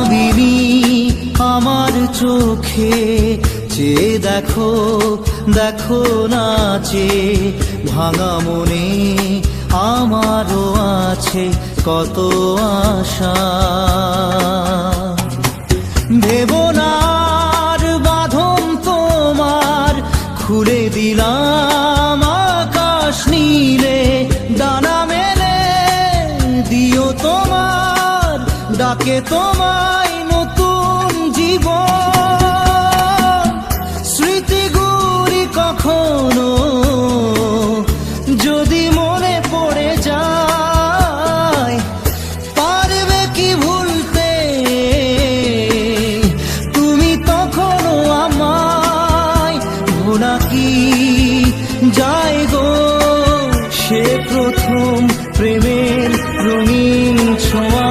মায়াবিনী আমার চোখে চেয়ে দেখো, দেখো নাচে ভাঙা মনে আমারও আছে কত আশা। ভেবনার বাঁধন তোমার খুলে দিলাম আকাশ নীলে, ডানা মেলে দিও তোমার ডাকে তোমায় নতুন জীবন। স্মৃতিগুলি কখনো যদি মনে পড়ে যায়, পারবে কি ভুলতে তুমি তখনও আমায়? ভোলা কি যায় গো সে প্রথম প্রেমের রঙিন ছোঁয়া।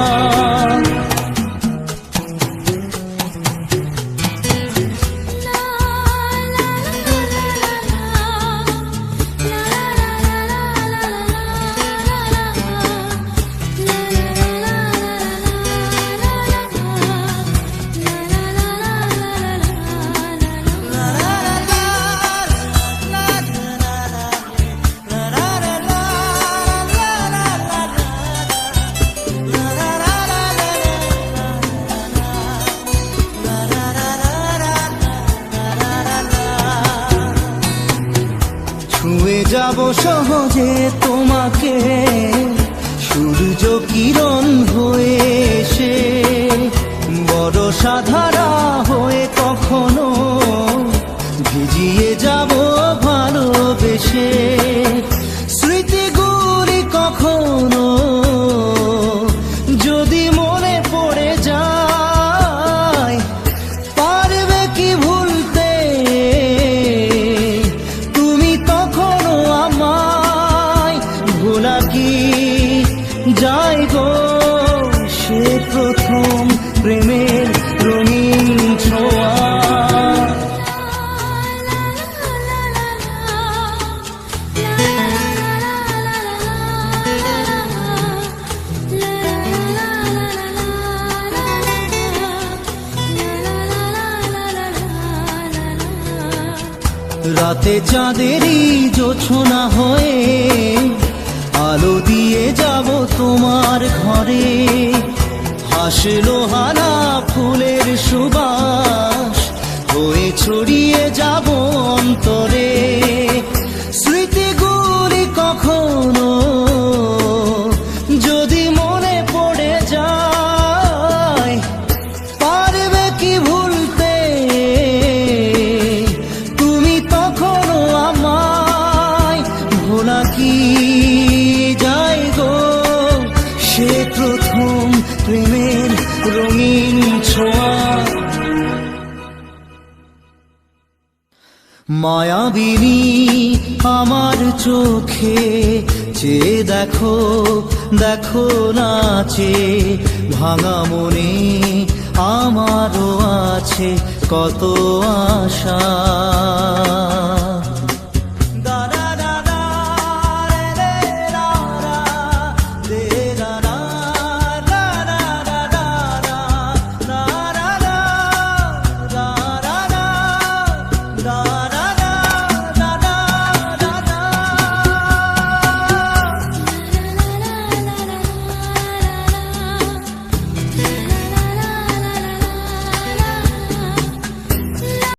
ছুঁয়ে যাব সহজে তোমাকে সূর্য কিরণ হয়ে এসে, বরষা ধারা হয়ে কখনো ভিজিয়ে যাব ভালোবেসে। স্মৃতিগুলি কখনো যদি মনে পড়ে যায়, পারবে কি ভুলতে তুমি তখনও আমায়? ভোলা কি যায় গো সে প্রথম প্রেমের রঙিন ছোঁয়া। রাতে চাঁদেরই জোছনা হয়ে আলো দিয়ে যাব তোমার ঘরে, হাসলো হানা ফুলের সুবাস হয়ে ছড়িয়ে যাব অন্তরে। স্মৃতিগুলি কখনো যদি মনে পড়ে যায়, পারবে কি ভুলতে তুমি তখনও আমায়? ভোলা কি যায় গো সে প্রথম প্রেমের রঙিন ছোঁয়া। মায়াবিনী আমার চোখে চেয়ে দেখো, দেখো নাচে ভাঙা মনে আমারও আছে কত আশা।